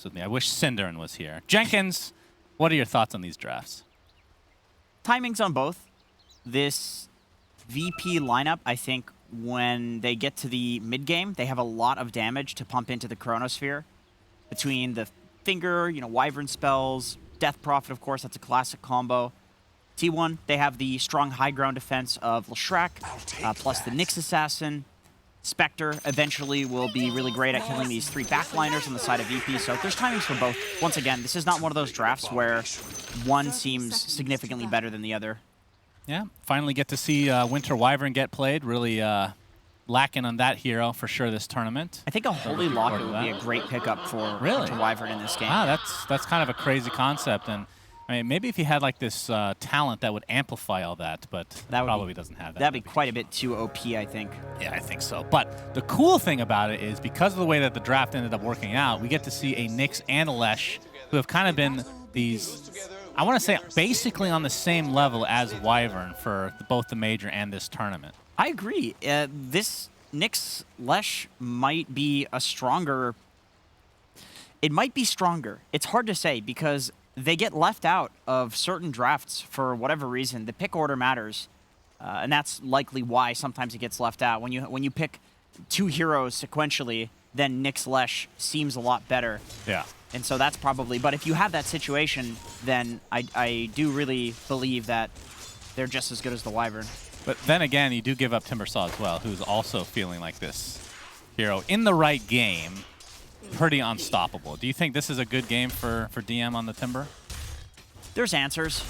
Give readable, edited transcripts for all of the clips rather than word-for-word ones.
with me. I wish Cinderin was here. Jenkins, what are your thoughts on these drafts? Timings on both. This VP lineup, I think when they get to the mid-game, they have a lot of damage to pump into the Chronosphere. Between the Finger, Wyvern spells, Death Prophet, of course, that's a classic combo. T1, they have the strong high ground defense of Leshrac, plus the Nyx Assassin. Spectre eventually will be really great at killing these 3 backliners on the side of VP, so there's timings for both. Once again, this is not one of those drafts where one seems significantly better than the other. Yeah, finally get to see Winter Wyvern get played. Really lacking on that hero for sure this tournament. I think a Holy Locket would be a great pickup for Winter Wyvern in this game. Ah, that's kind of a crazy concept, and I mean, maybe if he had like this talent that would amplify all that, but that probably doesn't have that. That'd be quite a bit too OP, I think. Yeah, I think so. But the cool thing about it is because of the way that the draft ended up working out, we get to see a Nyx and a Lesh who have kind of been these, I want to say, basically on the same level as Wyvern for both the major and this tournament. I agree. This Nyx Lesh might be a stronger... It might be stronger. It's hard to say because they get left out of certain drafts for whatever reason. The pick order matters, and that's likely why sometimes it gets left out. When you pick 2 heroes sequentially, then Nyx Lesh seems a lot better. Yeah. And so that's probably... But if you have that situation, then I do really believe that they're just as good as the Wyvern. But then again, you do give up Timbersaw as well, who's also feeling like this hero in the right game. Pretty unstoppable. Do you think this is a good game for DM on the Timber? There's answers.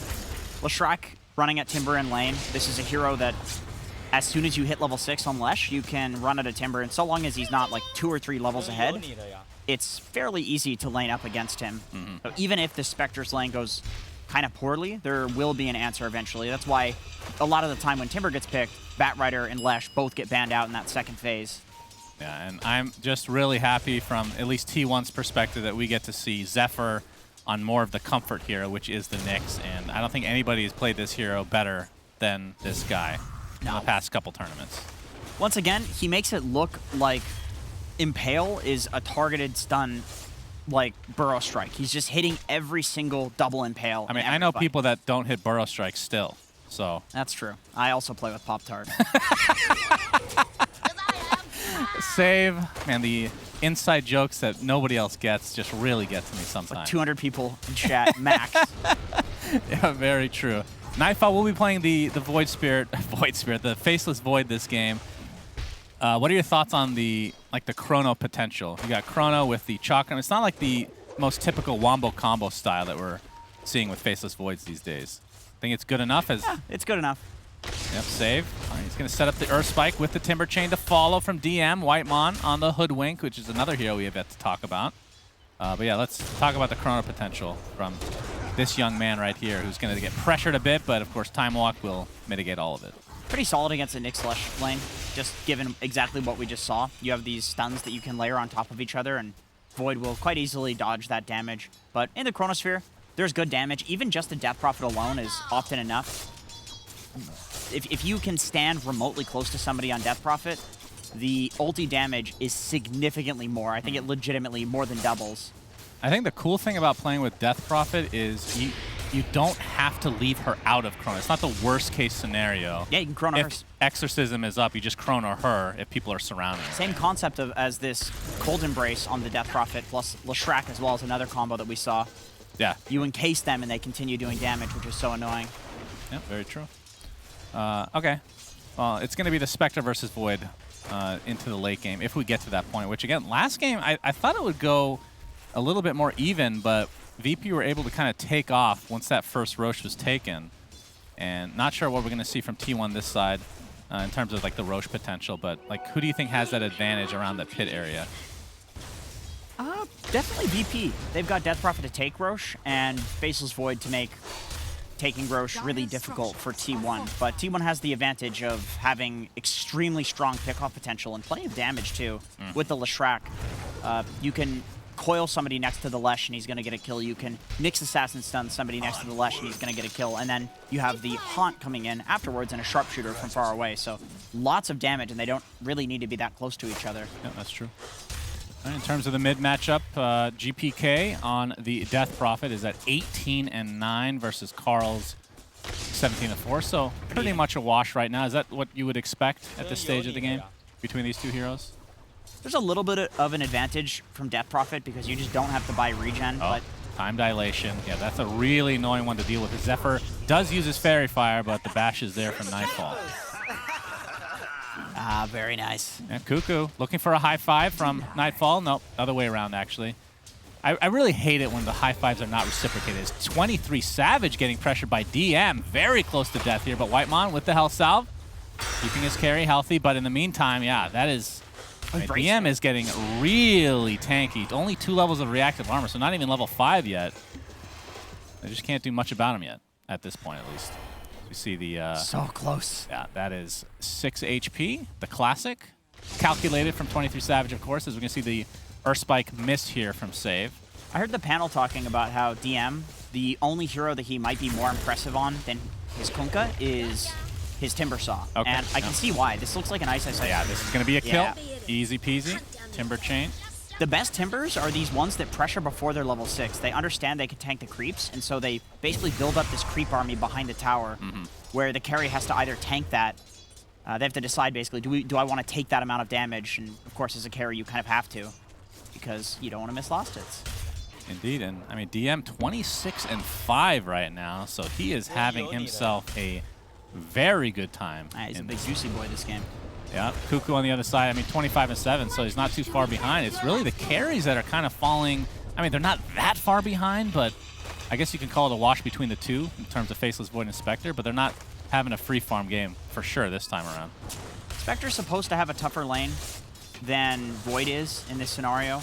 Leshrac running at Timber in lane. This is a hero that as soon as you hit level 6 on Lesh, you can run at a Timber, and so long as he's not like 2 or 3 levels ahead, it's fairly easy to lane up against him. So even if the Spectre's lane goes kind of poorly, there will be an answer eventually. That's why a lot of the time when Timber gets picked, Batrider and Lesh both get banned out in that second phase. Yeah, and I'm just really happy from at least T1's perspective that we get to see Zephyr on more of the comfort hero, which is the Nyx, and I don't think anybody has played this hero better than this guy in the past couple tournaments. Once again, he makes it look like Impale is a targeted stun like Burrow Strike. He's just hitting every single double Impale. I mean, I know people that don't hit Burrow Strike still, so. That's true. I also play with Pop-Tart. Save, man, the inside jokes that nobody else gets just really get to me sometimes. Like 200 people in chat, max. Yeah, very true. Nightfall will be playing the Void Spirit, the Faceless Void this game. What are your thoughts on the Chrono potential? You got Chrono with the Chakra. It's not like the most typical Wombo combo style that we're seeing with Faceless Voids these days. Think it's good enough? Yeah, it's good enough. Yep, save. He's going to set up the Earth Spike with the Timber Chain to follow from DM. Whitemon on the Hoodwink, which is another hero we have yet to talk about. But yeah, let's talk about the Chrono potential from this young man right here who's going to get pressured a bit, but of course Time Walk will mitigate all of it. Pretty solid against the Nyx Lesh lane, just given exactly what we just saw. You have these stuns that you can layer on top of each other, and Void will quite easily dodge that damage. But in the Chronosphere, there's good damage. Even just the Death Prophet alone is often enough. If you can stand remotely close to somebody on Death Prophet, the ulti damage is significantly more. I think it legitimately more than doubles. I think the cool thing about playing with Death Prophet is you don't have to leave her out of Chrono. It's not the worst case scenario. Yeah, you can Chrono her. If Exorcism is up, you just Chrono her if people are surrounding her. Same concept as this Cold Embrace on the Death Prophet, plus Leshrac as well as another combo that we saw. Yeah. You encase them and they continue doing damage, which is so annoying. Yeah, very true. Okay. Well, it's going to be the Spectre versus Void into the late game if we get to that point, which again, last game, I thought it would go a little bit more even, but VP were able to kind of take off once that first Roche was taken. And not sure what we're going to see from T1 this side in terms of like the Roche potential, but like who do you think has that advantage around the pit area? Definitely VP. They've got Death Prophet to take Roche and Faceless Void to make taking Roche really difficult for T1. But T1 has the advantage of having extremely strong pickoff potential and plenty of damage too with the Leshrac. You can coil somebody next to the Lesh and he's going to get a kill. You can Nyx Assassin stun somebody next to the Lesh and he's going to get a kill. And then you have the Haunt coming in afterwards and a Sharpshooter from far away. So lots of damage, and they don't really need to be that close to each other. Yeah, that's true. In terms of the mid matchup, GPK on the Death Prophet is at 18-9 versus Carl's 17-4. So pretty much a wash right now. Is that what you would expect at this stage of the game between these two heroes? There's a little bit of an advantage from Death Prophet because you just don't have to buy regen. Oh, but time dilation. Yeah, that's a really annoying one to deal with. Zephyr does use his Fairy Fire, but the bash is there from Nightfall. Ah, very nice. And Cuckoo looking for a high five from Nightfall. Nope, other way around, actually. I really hate it when the high fives are not reciprocated. It's 23 Savage getting pressured by DM. Very close to death here, but Whitemon with the health salve, keeping his carry healthy. But in the meantime, yeah, that is... I mean, DM is getting really tanky. Only 2 levels of reactive armor, so not even level 5 yet. They just can't do much about him yet, at this point at least. We see the... so close. Yeah, that is 6 HP, the classic. Calculated from 23 Savage, of course, as we can see the Earth Spike missed here from Save. I heard the panel talking about how DM, the only hero that he might be more impressive on than his Kunkka is his Timber Saw. Okay, and I can see why. This looks like an Ice Ice. Yeah, this is going to be a kill. Yeah. Easy peasy. Timber Chain. The best Timbers are these ones that pressure before they're level 6. They understand they can tank the creeps, and so they basically build up this creep army behind the tower where the carry has to either tank that. They have to decide basically, do I want to take that amount of damage? And of course, as a carry, you kind of have to because you don't want to miss last hits. Indeed, and I mean, DM 26-5 right now, so he is having himself a very good time. He's a big juicy boy this game. Yeah, Cuckoo on the other side, I mean, 25-7, so he's not too far behind. It's really the carries that are kind of falling. I mean, they're not that far behind, but I guess you can call it a wash between the two in terms of Faceless Void and Spectre, but they're not having a free farm game for sure this time around. Spectre's supposed to have a tougher lane than Void is in this scenario,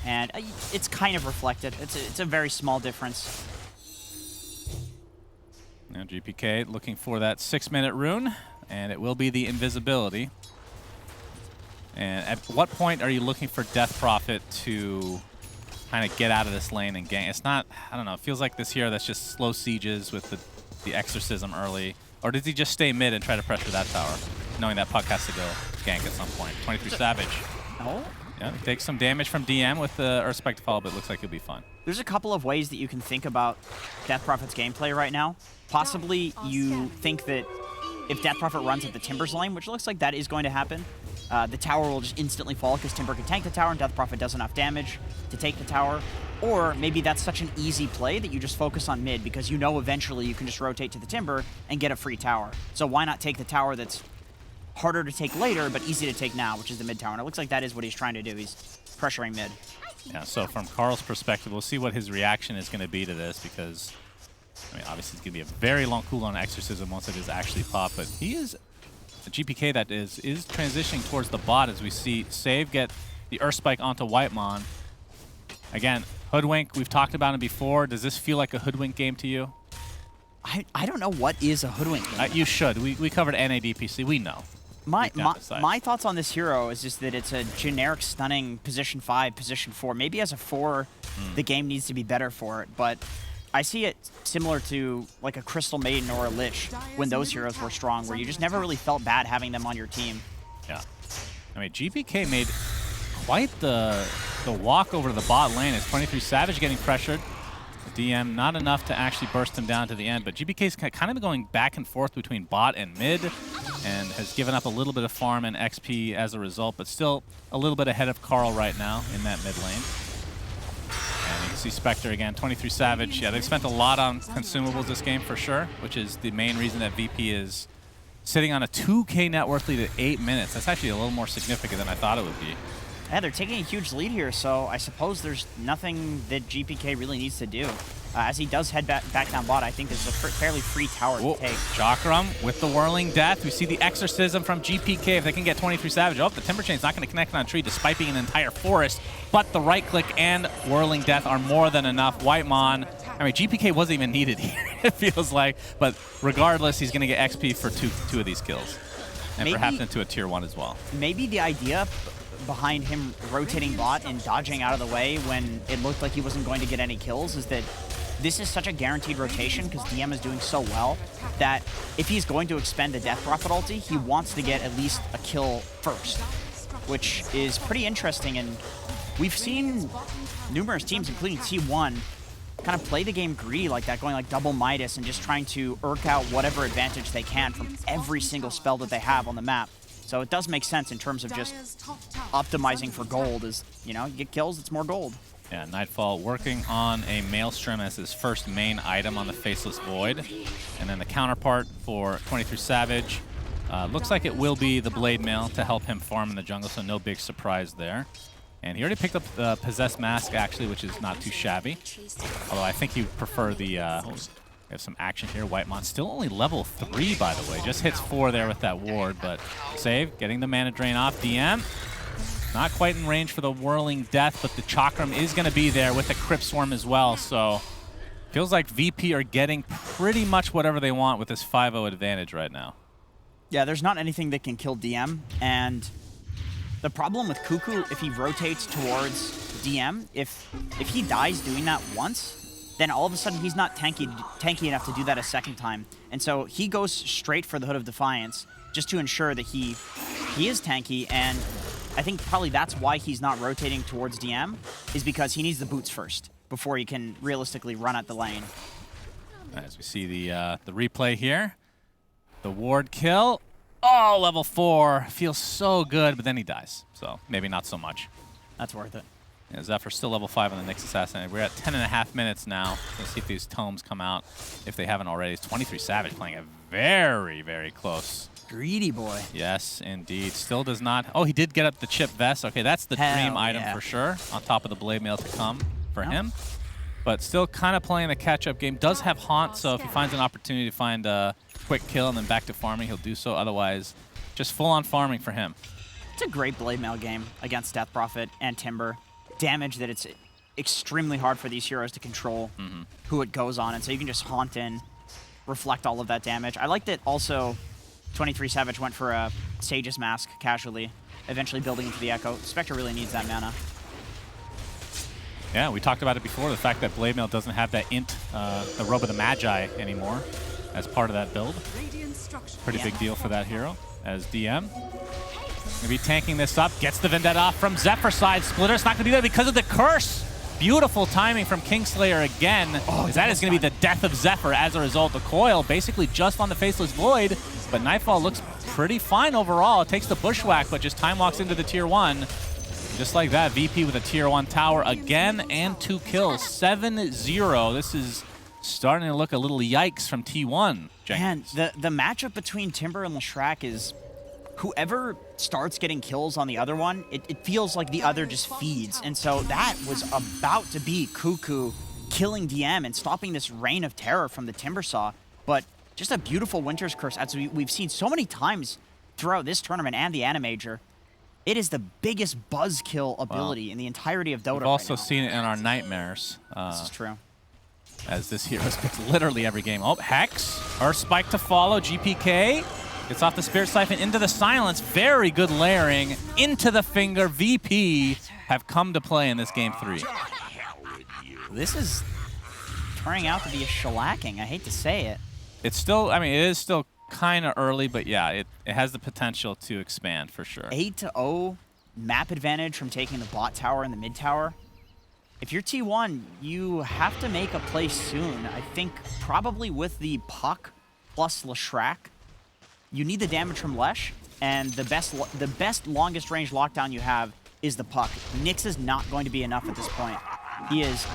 and it's kind of reflected. It's a very small difference. Now GPK looking for that 6-minute rune, and it will be the invisibility. And at what point are you looking for Death Prophet to kind of get out of this lane and gank? It's not, I don't know, it feels like this hero that's just slow sieges with the exorcism early. Or does he just stay mid and try to pressure that tower, knowing that puck has to go gank at some point? 23 Savage. Oh. Yeah, he takes some damage from DM with the Earth Spike to follow, but it looks like he'll be fine. There's a couple of ways that you can think about Death Prophet's gameplay right now. Possibly you think that if Death Prophet runs at the Timbers lane, which looks like that is going to happen, the tower will just instantly fall because Timber can tank the tower and Death Prophet does enough damage to take the tower. Or maybe that's such an easy play that you just focus on mid because you know eventually you can just rotate to the Timber and get a free tower. So why not take the tower that's harder to take later but easy to take now, which is the mid tower. And it looks like that is what he's trying to do. He's pressuring mid. Yeah, so from Carl's perspective, we'll see what his reaction is going to be to this because, I mean, obviously it's going to be a very long cooldown on Exorcism once it is actually popped, but he is a GPK that is transitioning towards the bot as we see Save get the Earth Spike onto Whitemon. Again, Hoodwink, we've talked about him before. Does this feel like a Hoodwink game to you? I don't know what is a Hoodwink game. You should. We covered NADPC. We know. My thoughts on this hero is just that it's a generic stunning position 5, position 4. Maybe as a 4, the game needs to be better for it, but I see it similar to like a Crystal Maiden or a Lich when those heroes were strong, where you just never really felt bad having them on your team. Yeah. I mean, GPK made quite the walk over to the bot lane as 23 Savage getting pressured. DM not enough to actually burst him down to the end, but GPK's kind of going back and forth between bot and mid and has given up a little bit of farm and XP as a result, but still a little bit ahead of Carl right now in that mid lane. And you can see Spectre again, 23 Savage. Yeah, they've spent a lot on consumables this game for sure, which is the main reason that VP is sitting on a 2K net worth lead at 8 minutes. That's actually a little more significant than I thought it would be. Yeah, they're taking a huge lead here, so I suppose there's nothing that GPK really needs to do. As he does head back down bot, I think this is a fairly free tower to take. Chakram with the Whirling Death. We see the Exorcism from GPK. If they can get 23 Savage, the Timber Chain's not going to connect on a tree despite being an entire forest, but the right click and Whirling Death are more than enough. Whitemon, I mean, GPK wasn't even needed here, it feels like, but regardless, he's going to get XP for two of these kills, and perhaps into a tier 1 as well. Maybe the idea behind him rotating bot and dodging out of the way when it looked like he wasn't going to get any kills is that this is such a guaranteed rotation because DM is doing so well that if he's going to expend the Death Prophet ulti, he wants to get at least a kill first, which is pretty interesting. And we've seen numerous teams, including T1, kind of play the game greedy like that, going like double Midas and just trying to irk out whatever advantage they can from every single spell that they have on the map. So it does make sense in terms of just optimizing for gold. Is, you know, you get kills, it's more gold. Yeah, Nightfall working on a Maelstrom as his first main item on the Faceless Void. And then the counterpart for 23 Savage. Looks like it will be the Blade Mail to help him farm in the jungle, so no big surprise there. And he already picked up the Possessed Mask, actually, which is not too shabby. Although I think you prefer the... we have some action here. Whitemon still only level 3, by the way. Just hits 4 there with that ward, but save, getting the mana drain off. DM, not quite in range for the Whirling Death, but the Chakram is going to be there with the Crypt Swarm as well. So feels like VP are getting pretty much whatever they want with this 5-0 advantage right now. Yeah, there's not anything that can kill DM, and the problem with Cuckoo, if he rotates towards DM, if he dies doing that once, then all of a sudden he's not tanky enough to do that a second time. And so he goes straight for the Hood of Defiance just to ensure that he is tanky, and I think probably that's why he's not rotating towards DM, is because he needs the boots first before he can realistically run at the lane. As we see the replay here, the ward kill. Oh, level 4. Feels so good, but then he dies. So maybe not so much. That's worth it. Yeah, Zephyr still level 5 on the Nyx Assassin. We're at 10.5 minutes now. Let's see if these tomes come out, if they haven't already. It's 23 Savage playing it very, very close. Greedy boy. Yes, indeed. Still does not... Oh, he did get up the chip vest. Okay, that's the dream item for sure, on top of the Blade Mail to come for him. But still kind of playing the catch-up game. Does have Haunt, so if he finds an opportunity to find a quick kill and then back to farming, he'll do so. Otherwise, just full-on farming for him. It's a great Blade Mail game against Death Prophet and Timber. Damage that it's extremely hard for these heroes to control who it goes on, and so you can just Haunt in, reflect all of that damage. I like that also 23 Savage went for a Sage's Mask casually, eventually building into the Echo. Spectre really needs that mana. Yeah, we talked about it before, the fact that Blade Mail doesn't have that int, the Robe of the Magi anymore as part of that build. Pretty big deal for that hero as DM. Gonna be tanking this up, gets the Vendetta off from Zephyr side. Splitter's not gonna do that because of the curse. Beautiful timing from Kingslayer again, as that is gonna be the death of Zephyr as a result. The coil basically just on the Faceless Void, but Nightfall looks pretty fine overall. It takes the Bushwhack, but just time walks into the tier 1. Just like that, VP with a tier 1 tower again and 2 kills. 7-0. This is starting to look a little yikes from T1. Jenkins. Man, the matchup between Timber and Leshrac is whoever starts getting kills on the other one, it feels like the other just feeds. And so that was about to be Cuckoo killing DM and stopping this reign of terror from the Timbersaw. But just a beautiful Winter's Curse, as we've seen so many times throughout this tournament and the Animajor. It is the biggest buzzkill ability in the entirety of Dota. We've also seen it in our Nightmares. This is true. As this hero's picked literally every game. Oh, Hex, Earth Spike to follow, GPK. Gets off the Spirit Siphon into the Silence. Very good layering into the Finger. VP have come to play in this game 3. This is turning out to be a shellacking. I hate to say it. It's still, I mean, it is still kind of early, but yeah, it has the potential to expand for sure. 8-0 map advantage from taking the bot tower and the mid tower. If you're T1, you have to make a play soon. I think probably with the Puck plus Leshrac, you need the damage from Lesh, and the best longest range lockdown you have is the Puck. Nyx is not going to be enough at this point. He is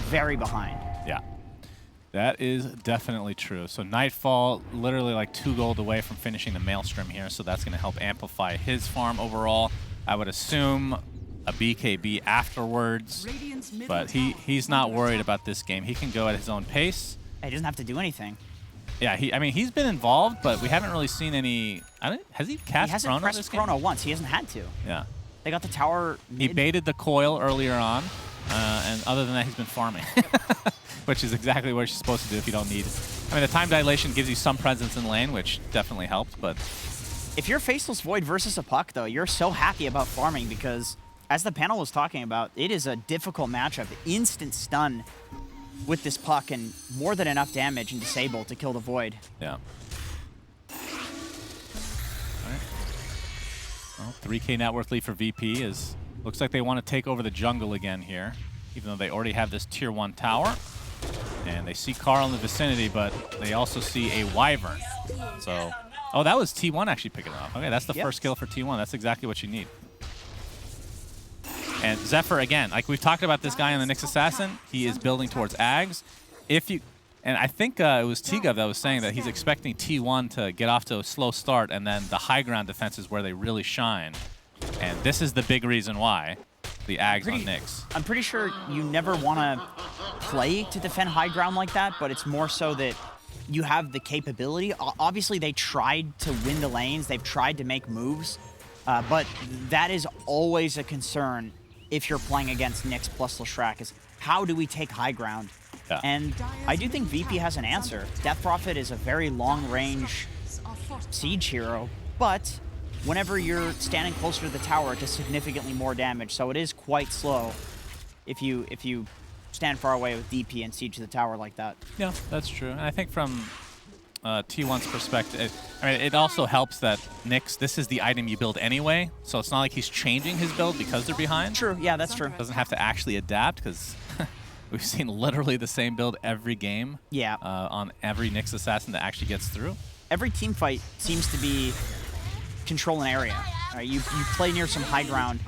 very behind. Yeah. That is definitely true. So Nightfall, literally like 2 gold away from finishing the Maelstrom here, so that's going to help amplify his farm overall. I would assume a BKB afterwards, but he's not worried about this game. He can go at his own pace. He doesn't have to do anything. Yeah, I mean, he's been involved, but we haven't really seen any... has he cast Chrono? He hasn't pressed Chrono once. He hasn't had to. Yeah. They got the tower mid. He baited the coil earlier on, and other than that, he's been farming. Which is exactly what you're supposed to do if you don't need... I mean, the time dilation gives you some presence in lane, which definitely helps, but... If you're Faceless Void versus a Puck, though, you're so happy about farming because, as the panel was talking about, it is a difficult matchup. Instant stun with this Puck and more than enough damage and disable to kill the Void. Yeah. All right. Well, 3K net worth lead for VP as Looks like they want to take over the jungle again here, even though they already have this tier 1 tower. And they see Carl in the vicinity, but they also see a Wyvern. So, oh, that was T1 actually picking it up. Okay, that's the first kill for T1. That's exactly what you need. And Zephyr, again, like we've talked about this guy in the Nyx Assassin, he is building towards Ags. And I think it was Tigov that was saying that he's expecting T1 to get off to a slow start, and then the high ground defense is where they really shine. And this is the big reason why. The Ags on Nyx. I'm pretty sure you never want to play to defend high ground like that, but it's more so that you have the capability. Obviously, they tried to win the lanes. They've tried to make moves, but that is always a concern if you're playing against Nyx plus Leshrac, is how do we take high ground? Yeah. And I do think VP has an answer. Death Prophet is a very long-range siege hero, but whenever you're standing closer to the tower, it does significantly more damage, so it is quite slow if you stand far away with DP and siege the tower like that. Yeah, that's true. And I think from T1's perspective, I mean, it also helps that Nyx, this is the item you build anyway, so it's not like he's changing his build because they're behind. True, yeah, that's true. Doesn't have to actually adapt, because we've seen literally the same build every game. Yeah. On every Nyx Assassin that actually gets through. Every team fight seems to be control an area. Right? You play near some high ground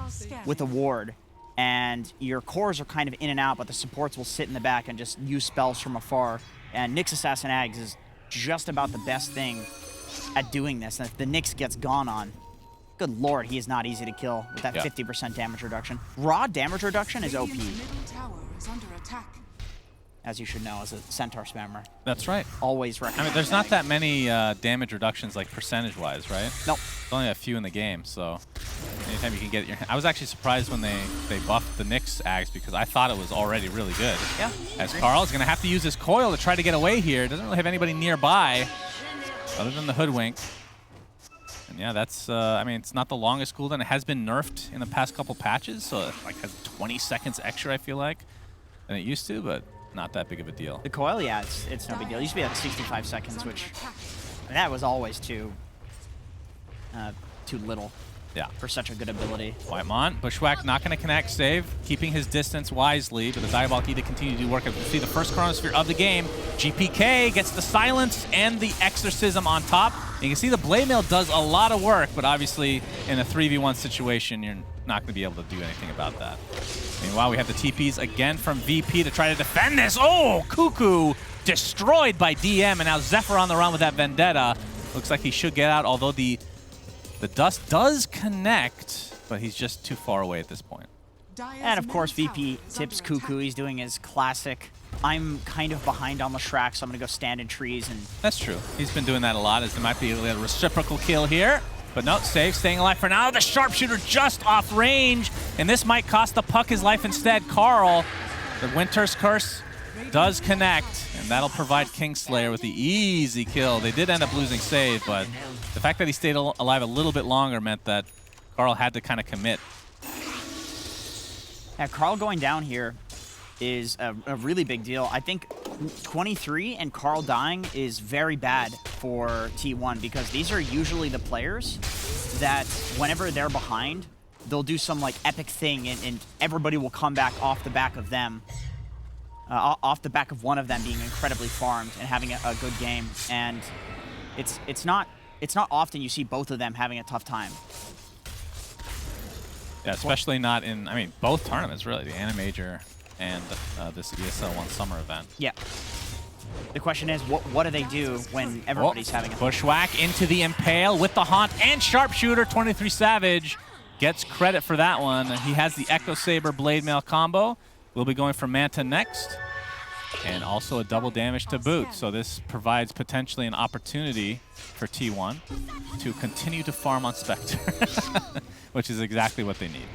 with a ward, and your cores are kind of in and out, but the supports will sit in the back and just use spells from afar. And Nyx Assassin Ags is just about the best thing at doing this. And if the Nyx gets gone on, good lord, he is not easy to kill with that 50% damage reduction. Raw damage reduction is OP. As you should know as a Centaur spammer. That's right. Always recommend. I mean, there's not that many damage reductions, like percentage-wise, right? Nope. There's only a few in the game, so anytime you can get your... I was actually surprised when they buffed the Nyx Ags, because I thought it was already really good. Yeah. As Carl is going to have to use his coil to try to get away here. Doesn't really have anybody nearby, other than the Hoodwink. And yeah, that's... I mean, it's not the longest cooldown. It has been nerfed in the past couple patches, so it like has 20 seconds extra, I feel like, than it used to, but not that big of a deal. The coil, yeah, it's no big deal. It used to be at 65 seconds, which that was always too little. Yeah. For such a good ability. Whitemon, Bushwhack not going to connect, save, keeping his distance wisely, but the Diabolic need to continue to do work. As we see the first Chronosphere of the game, GPK gets the silence and the Exorcism on top. You can see the Blade Mail does a lot of work, but obviously in a 3v1 situation, you're not going to be able to do anything about that. Meanwhile, we have the TPs again from VP to try to defend this. Oh, Cuckoo destroyed by DM, and now Zephyr on the run with that Vendetta. Looks like he should get out, although the dust does connect, but he's just too far away at this point. And of course, VP tips Cuckoo. He's doing his classic, I'm kind of behind on Leshrac, so I'm going to go stand in trees. And that's true. He's been doing that a lot, as there might be a reciprocal kill here. But no, save, staying alive for now. The Sharpshooter just off range, and this might cost the Puck his life instead. Carl, the Winter's Curse does connect, and that'll provide Kingslayer with the easy kill. They did end up losing save, but the fact that he stayed alive a little bit longer meant that Carl had to kind of commit. Yeah, Carl going down here is a really big deal. I think 23 and Carl dying is very bad for T1, because these are usually the players that whenever they're behind, they'll do some like epic thing, and everybody will come back off the back of them. Off the back of one of them being incredibly farmed and having a good game. And it's not often you see both of them having a tough time. Yeah, especially not in, I mean, both tournaments, really, the Animajor and this ESL One summer event. Yeah. The question is, what do they do when everybody's having a... Bushwhack into the Impale with the Haunt and Sharpshooter. 23 Savage gets credit for that one. He has the Echo Saber Blade Mail combo. We'll be going for Manta next. And also a double damage to boot. So this provides potentially an opportunity for T1 to continue to farm on Spectre, which is exactly what they need.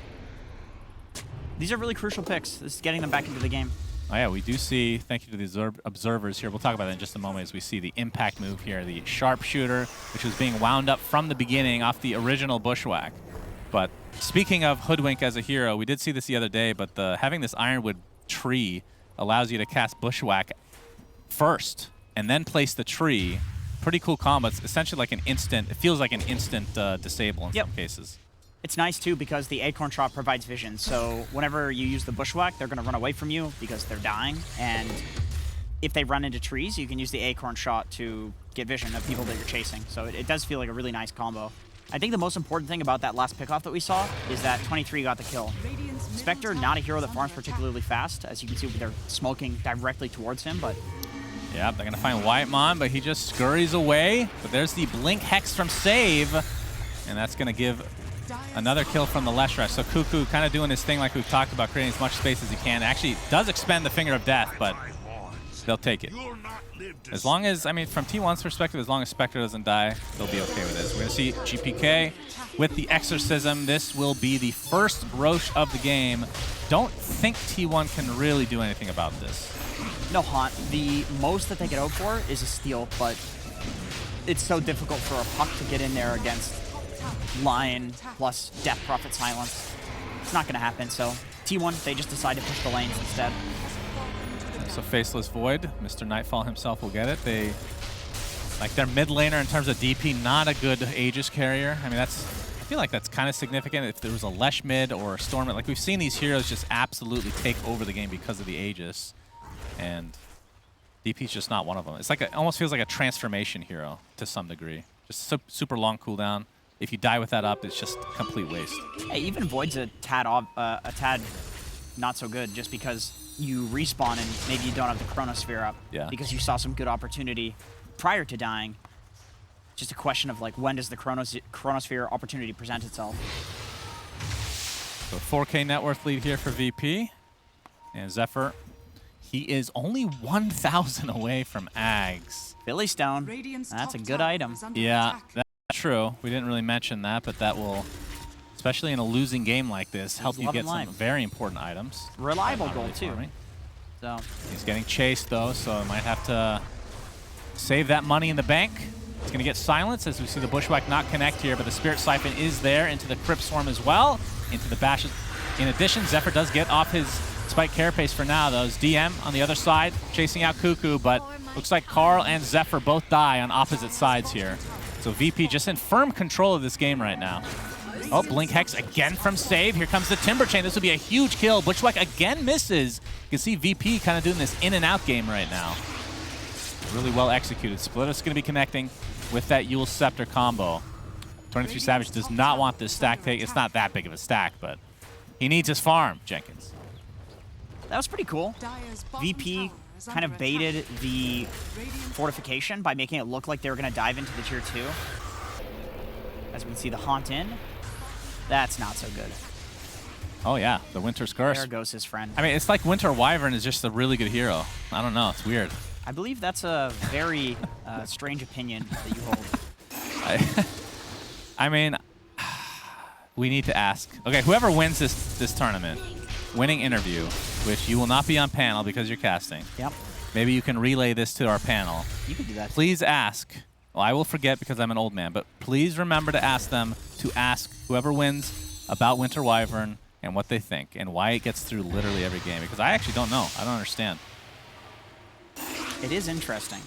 These are really crucial picks. This is getting them back into the game. Oh yeah, we do see, thank you to the observers here, we'll talk about that in just a moment, as we see the impact move here, the Sharpshooter, which was being wound up from the beginning off the original Bushwhack. But speaking of Hoodwink as a hero, we did see this the other day, but having this Ironwood tree allows you to cast Bushwhack first and then place the tree. Pretty cool combo. It's essentially like an instant, it feels like an instant disable in some cases. It's nice, too, because the Acorn Shot provides vision. So whenever you use the Bushwhack, they're going to run away from you because they're dying. And if they run into trees, you can use the Acorn Shot to get vision of people that you're chasing. So it does feel like a really nice combo. I think the most important thing about that last pickoff that we saw is that 23 got the kill. Spectre, not a hero that farms particularly fast. As you can see, they're smoking directly towards him, but... Yeah, they're going to find Whitemon, but he just scurries away. But there's the Blink Hex from Save, and that's going to give another kill from the Leshrac. So Cuckoo kind of doing his thing like we've talked about, creating as much space as he can. Actually does expend the Finger of Death, but they'll take it. As long as, I mean, from T1's perspective, as long as Spectre doesn't die, they'll be okay with this. We're going to see GPK with the Exorcism. This will be the first Roche of the game. Don't think T1 can really do anything about this. No haunt. The most that they could hope for is a steal, but it's so difficult for a puck to get in there against Lion plus Death Prophet Silence. It's not going to happen, so T1, they just decide to push the lanes instead. So Faceless Void, Mr. Nightfall himself will get it. They, like their mid laner in terms of DP, not a good Aegis carrier. I mean, I feel like that's kind of significant. If there was a Lesh mid or a Storm mid, like we've seen these heroes just absolutely take over the game because of the Aegis. And DP's just not one of them. It's like it almost feels like a transformation hero to some degree. Just super long cooldown. If you die with that up, it's just complete waste. Hey, even Void's a tad not so good, just because you respawn and maybe you don't have the Chronosphere up. Yeah. Because you saw some good opportunity prior to dying. Just a question of like, when does the Chronosphere opportunity present itself? So 4K net worth lead here for VP. And Zephyr, he is only 1,000 away from Ags. Philly Stone, that's a good item. Yeah, that's true. We didn't really mention that, but that will, especially in a losing game like this, help you get some very important items. Reliable goal, too. So he's getting chased, though, so might have to save that money in the bank. He's going to get silenced as we see the Bushwhack not connect here, but the Spirit Siphon is there into the Crypt Swarm as well, into the bashes. In addition, Zephyr does get off his Spike Carapace for now, though. It's DM on the other side, chasing out Cuckoo, but looks like Carl and Zephyr both die on opposite sides here. So VP just in firm control of this game right now. Oh, Blink Hex again from Save. Here comes the Timber Chain. This will be a huge kill. Bushwhack again misses. You can see VP kind of doing this in and out game right now. Really well executed. Splitter's going to be connecting with that Yule Scepter combo. 23 Savage does not want this stack take. It's not that big of a stack, but he needs his farm, Jenkins. That was pretty cool. VP kind of baited the fortification by making it look like they were going to dive into the tier 2. As we can see the Haunt in. That's not so good. Oh yeah, the Winter's Curse. There goes his friend. I mean, it's like Winter Wyvern is just a really good hero. I don't know, it's weird. I believe that's a very strange opinion that you hold. I mean, we need to ask. Okay, whoever wins this tournament, winning interview, which you will not be on panel because you're casting. Yep. Maybe you can relay this to our panel. You can do that. Please ask. Well, I will forget because I'm an old man, but please remember to ask them to ask whoever wins about Winter Wyvern and what they think and why it gets through literally every game, because I actually don't know. I don't understand. It is interesting.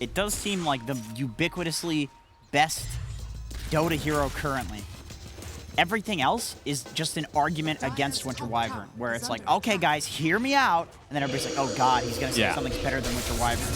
It does seem like the ubiquitously best Dota hero currently. Everything else is just an argument against Winter Wyvern, where it's like, okay, guys, hear me out. And then everybody's like, oh, God, he's going to say something's better than Winter Wyvern.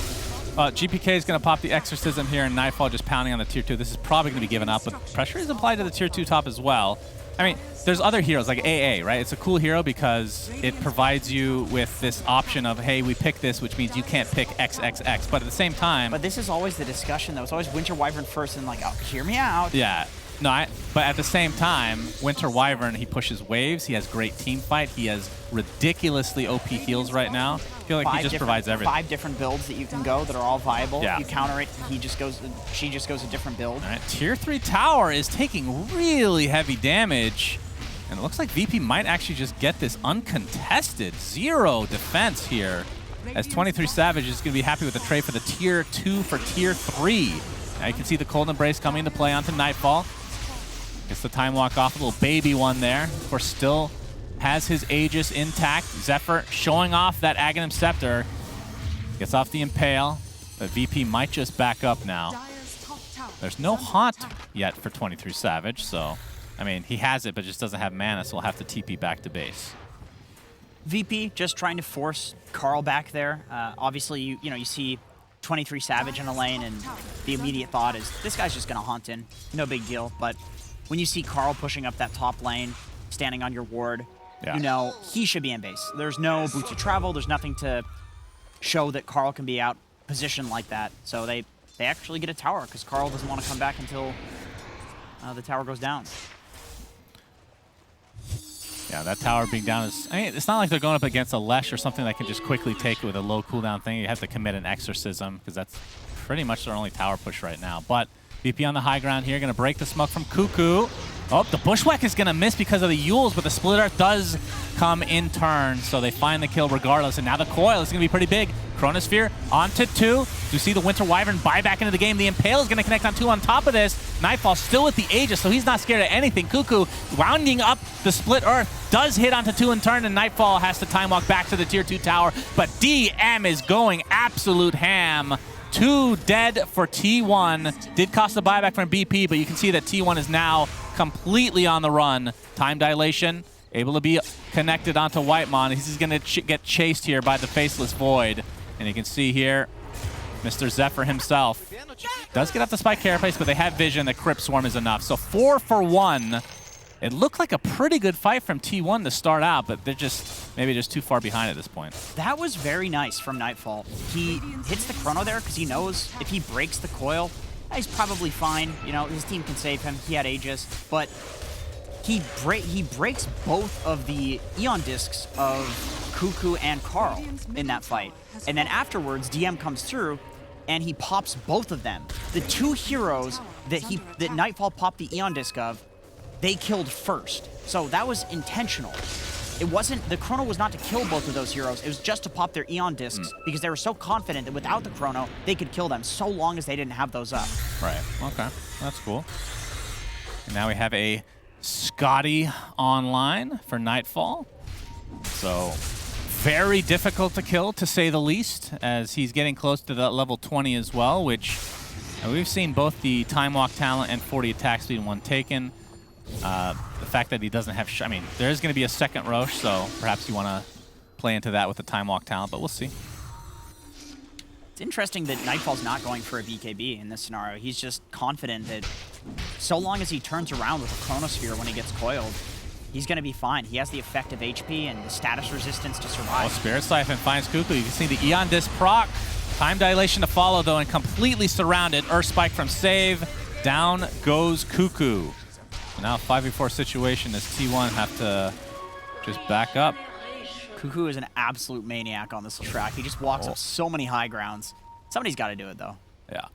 GPK is going to pop the Exorcism here, and Nightfall just pounding on the tier 2. This is probably going to be given up, but pressure is applied to the tier 2 top as well. I mean, there's other heroes like AA, right? It's a cool hero because it provides you with this option of, hey, we pick this, which means you can't pick XXX. But at the same time... But this is always the discussion, though. It's always Winter Wyvern first and like, oh, hear me out. Yeah. No, but at the same time, Winter Wyvern, he pushes waves. He has great team fight. He has ridiculously OP heals right now. I feel like he just provides everything. 5 different builds that you can go that are all viable. Yeah. You counter it, she just goes a different build. All right, tier 3 tower is taking really heavy damage. And it looks like VP might actually just get this uncontested. 0 defense here. As 23 Savage is going to be happy with the trade for the tier 2 for tier 3. Now you can see the Cold Embrace coming into play onto Nightfall. Gets the time walk off, a little baby one there. Of course, still has his Aegis intact. Zephyr showing off that Aghanim Scepter. Gets off the Impale, but VP might just back up now. There's no Haunt yet for 23 Savage, so I mean, he has it, but just doesn't have mana, so we'll have to TP back to base. VP just trying to force Carl back there. Obviously, you see 23 Savage in a lane, and the immediate thought is, this guy's just going to hunt in. No big deal. But when you see Carl pushing up that top lane, standing on your ward, you know he should be in base. There's no boots of travel. There's nothing to show that Carl can be out positioned like that. So they actually get a tower because Carl doesn't want to come back until the tower goes down. Yeah, that tower being down is... I mean, it's not like they're going up against a Lesh or something that can just quickly take it with a low cooldown thing. You have to commit an Exorcism, because that's pretty much their only tower push right now. But VP on the high ground here, going to break the smoke from Cuckoo. Oh, the Bushwhack is going to miss because of the Yules, but the Split Earth does come in turn, so they find the kill regardless. And now the Coil is going to be pretty big. Chronosphere onto 2. You see the Winter Wyvern buy back into the game. The Impale is going to connect on 2 on top of this. Nightfall still with the Aegis, so he's not scared of anything. Cuckoo rounding up the Split Earth, does hit onto 2 in turn, and Nightfall has to time walk back to the tier 2 tower. But DM is going absolute ham. 2 dead for T1. Did cost the buyback from BP, but you can see that T1 is now completely on the run. Time dilation, able to be connected onto Whitemon. He's going to get chased here by the Faceless Void. And you can see here, Mr. Zephyr himself does get up the Spike Carapace, but they have vision that Crypt Swarm is enough. So 4 for 1. It looked like a pretty good fight from T1 to start out, but they're just maybe just too far behind at this point. That was very nice from Nightfall. He hits the Chrono there because he knows if he breaks the coil, he's probably fine. You know, his team can save him. He had Aegis, but he breaks both of the Eon Discs of Cuckoo and Carl in that fight. And then afterwards, DM comes through, and he pops both of them. The 2 heroes that Nightfall popped the Eon Disc of, they killed first. So that was intentional. It wasn't, the Chrono was not to kill both of those heroes, it was just to pop their Eon Discs because they were so confident that without the Chrono, they could kill them so long as they didn't have those up. Right, okay, that's cool. And now we have a Scotty online for Nightfall. So very difficult to kill, to say the least, as he's getting close to that level 20 as well, which we've seen both the Time Walk talent and 40 attack speed one taken. The fact that he doesn't have... I mean, there is going to be a second Roche, so perhaps you want to play into that with the Time Walk talent, but we'll see. It's interesting that Nightfall's not going for a BKB in this scenario. He's just confident that so long as he turns around with a Chronosphere when he gets coiled, he's going to be fine. He has the effective HP and the status resistance to survive. Well, Spirit Siphon finds Cuckoo. You can see the Eon Disc proc. Time dilation to follow, though, and completely surrounded. Earth Spike from Save. Down goes Cuckoo. Now 5v4 situation as T1 have to just back up. Cuckoo is an absolute maniac on this track. He just walks up so many high grounds. Somebody's got to do it, though. Yeah.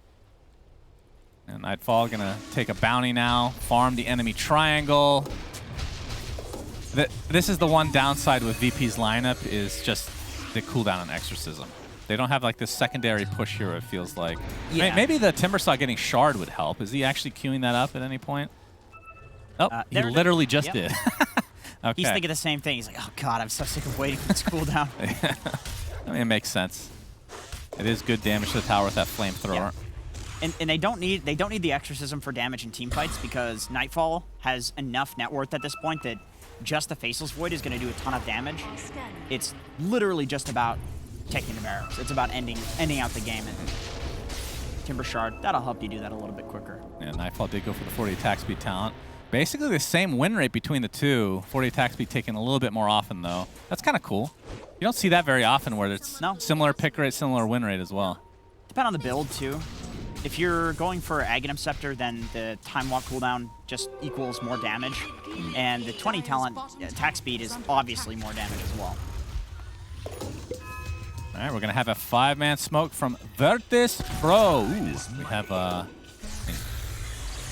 And Nightfall gonna take a bounty now, farm the enemy triangle. This is the one downside with VP's lineup, is just the cooldown on Exorcism. They don't have like this secondary push hero, it feels like. Yeah. Maybe the Timbersaw getting Shard would help. Is he actually queuing that up at any point? Oh, he literally just did. Okay. He's thinking the same thing. He's like, oh god, I'm so sick of waiting for this cooldown. I mean, it makes sense. It is good damage to the tower with that flamethrower. Yeah. And they don't need the Exorcism for damage in team fights because Nightfall has enough net worth at this point that just the Faceless Void is going to do a ton of damage. It's literally just about taking the barracks. It's about ending out the game. And Timber Shard, that'll help you do that a little bit quicker. Yeah, Nightfall did go for the 40 attack speed talent. Basically the same win rate between the two. 40 attack speed taken a little bit more often, though. That's kind of cool. You don't see that very often where it's similar pick rate, similar win rate as well. Depend on the build, too. If you're going for Aghanim Scepter, then the Time Walk cooldown just equals more damage. And the 20 talent attack speed is obviously more damage as well. All right, we're going to have a 5-man smoke from Virtus.Pro. Ooh, we have an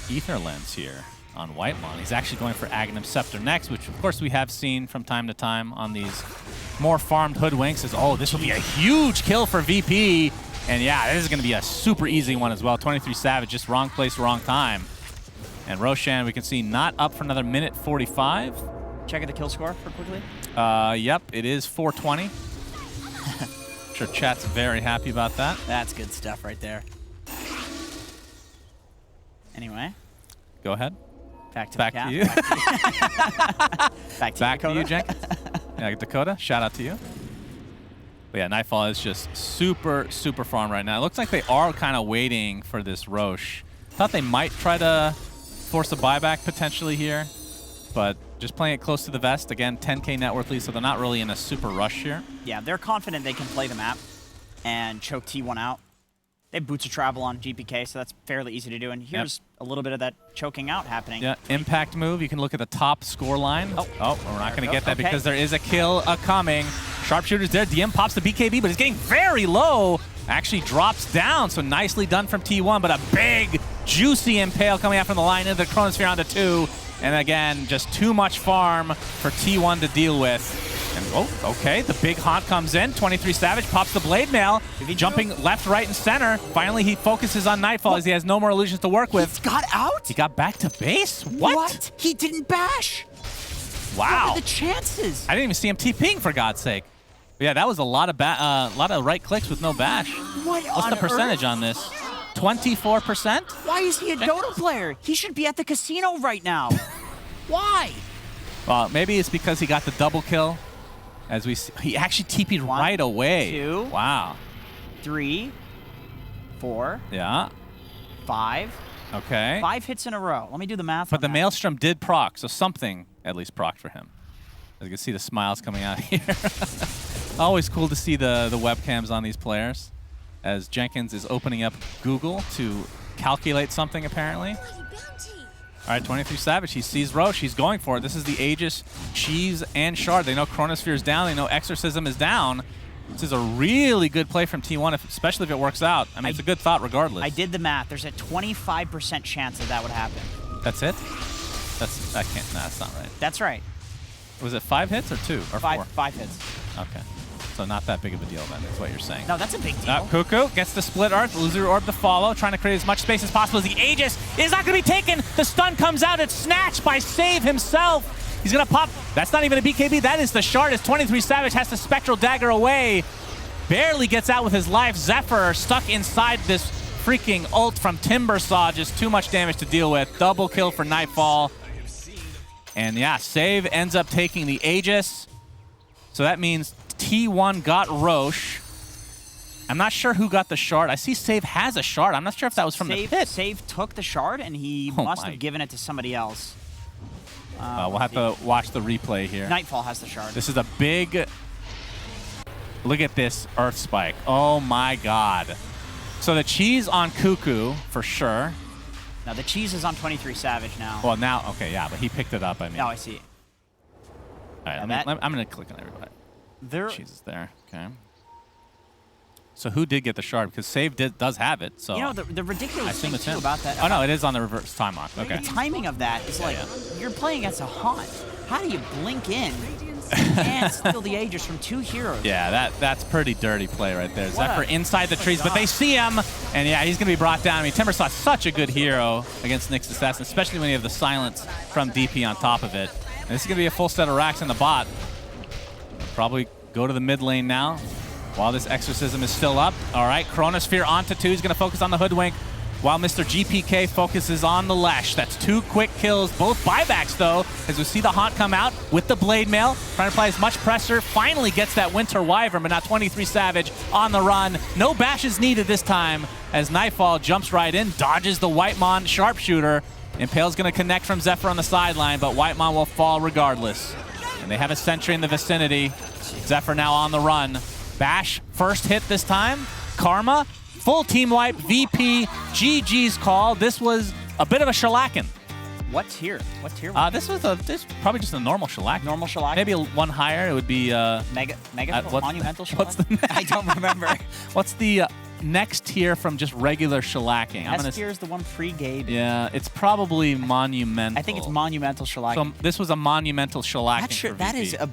Ether Lens here on Whitemon. He's actually going for Aghanim Scepter next, which of course we have seen from time to time on these more farmed Hoodwinks. This will be a huge kill for VP. And yeah, this is going to be a super easy one as well. 23 Savage, just wrong place, wrong time. And Roshan, we can see not up for another minute 45. Check out the kill score for quickly. Yep, it is 420. I'm sure chat's very happy about that. That's good stuff right there. Anyway. Go ahead. Back to Back the to you. Back to Back to Dakota. you, Jenkins. Yeah, Dakota, shout out to you. But yeah, Nightfall is just super farm right now. It looks like they are kind of waiting for this Roche. Thought they might try to force a buyback potentially here, but just playing it close to the vest. Again, 10K net worth lead, so they're not really in a super rush here. Yeah, they're confident they can play the map and choke T1 out. They have Boots of Travel on GPK, so that's fairly easy to do. And here's a little bit of that choking out happening. Yeah, impact move. You can look at the top score line. Oh, we're not going to get that because there is a kill coming. Sharpshooter's there. DM pops the BKB, but he's getting very low. Actually drops down, so nicely done from T1, but a big, juicy Impale coming out from the line into the Chronosphere onto 2. And again, just too much farm for T1 to deal with. And, oh, okay, the big haunt comes in. 23 Savage pops the Blade Mail, jumping left, right, and center. Finally, he focuses on Nightfall as he has no more illusions to work with. He got out? He got back to base? What? He didn't bash. Wow. What are the chances? I didn't even see him TPing, for God's sake. But yeah, that was a lot of right clicks with no bash. What's the percentage on this? 24%? Why is he a Dota player? He should be at the casino right now. Why? Well, maybe it's because he got the double kill. As we see, he actually TP'd right away. 2. Wow. 3. 4. Yeah. 5. Okay. 5 hits in a row. Let me do the math. But the Maelstrom did proc, so something at least procced for him. As you can see the smiles coming out here. Always cool to see the webcams on these players. As Jenkins is opening up Google to calculate something, apparently. All right, 23 Savage, he sees Roche, he's going for it. This is the Aegis, Cheese, and Shard. They know Chronosphere is down, they know Exorcism is down. This is a really good play from T1, especially if it works out. I mean, it's a good thought regardless. I did the math. There's a 25% chance that would happen. That's it? That's not right. That's right. Was it 5 hits or 2 or 4? 5 hits. Okay. So not that big of a deal then, is what you're saying. No, that's a big deal. Cuckoo gets the split Earth, Illusory Orb to follow, trying to create as much space as possible as the Aegis is not going to be taken. The stun comes out. It's snatched by Save himself. He's going to pop. That's not even a BKB. That is the Shard as 23 Savage has the Spectral Dagger away. Barely gets out with his life. Zephyr stuck inside this freaking ult from Timbersaw. Just too much damage to deal with. Double kill for Nightfall. And yeah, Save ends up taking the Aegis. So that means T1 got Roche. I'm not sure who got the Shard. I see Save has a Shard. I'm not sure if that was from the pit. Save took the Shard, and he must have given it to somebody else. We'll have to watch the replay here. Nightfall has the Shard. This is a big... Look at this Earth Spike. Oh my god. So the cheese on Cuckoo, for sure. Now the cheese is on 23 Savage now. Well, now, okay, yeah, but he picked it up, I mean. Oh, I see. All right, I'm going to click on everybody. There. Cheese is there, okay. So who did get the Shard? Because Save does have it, so... You know, the ridiculous thing, too, about that... Oh, no, it is on the reverse time lock. Okay. The timing of that is like, you're playing against a Haunt. How do you blink in and steal the Aegis from 2 heroes? Yeah, that's pretty dirty play right there. Zephyr inside the trees, but they see him, and yeah, he's going to be brought down. I mean, Timbersaw's such a good hero against Nyx Assassin, especially when you have the silence from DP on top of it. And this is going to be a full set of racks in the bot. Probably go to the mid lane now while this Exorcism is still up. All right, Chronosphere onto 2. He's going to focus on the Hoodwink while Mr. GPK focuses on the Lesh. That's 2 quick kills, both buybacks though, as we see the Haunt come out with the Blade Mail, trying to apply as much pressure, finally gets that Winter Wyvern, but now 23 Savage on the run. No bashes needed this time as Nightfall jumps right in, dodges the Whitemon Sharpshooter. Impale's going to connect from Zephyr on the sideline, but Whitemon will fall regardless. And they have a sentry in the vicinity. Zephyr now on the run. Bash, first hit this time. Karma, full team wipe, VP, GG's call. This was a bit of a shellacking. What tier? What tier? This was probably just a normal shellac. Normal shellac? Maybe one higher. It would be... Mega monumental shellac? What's the... I don't remember. What's the next tier from just regular shellacking? S tier is the one pre-Gabe. Yeah, it's probably monumental. I think it's monumental shellac. So this was a monumental shellacking. That is a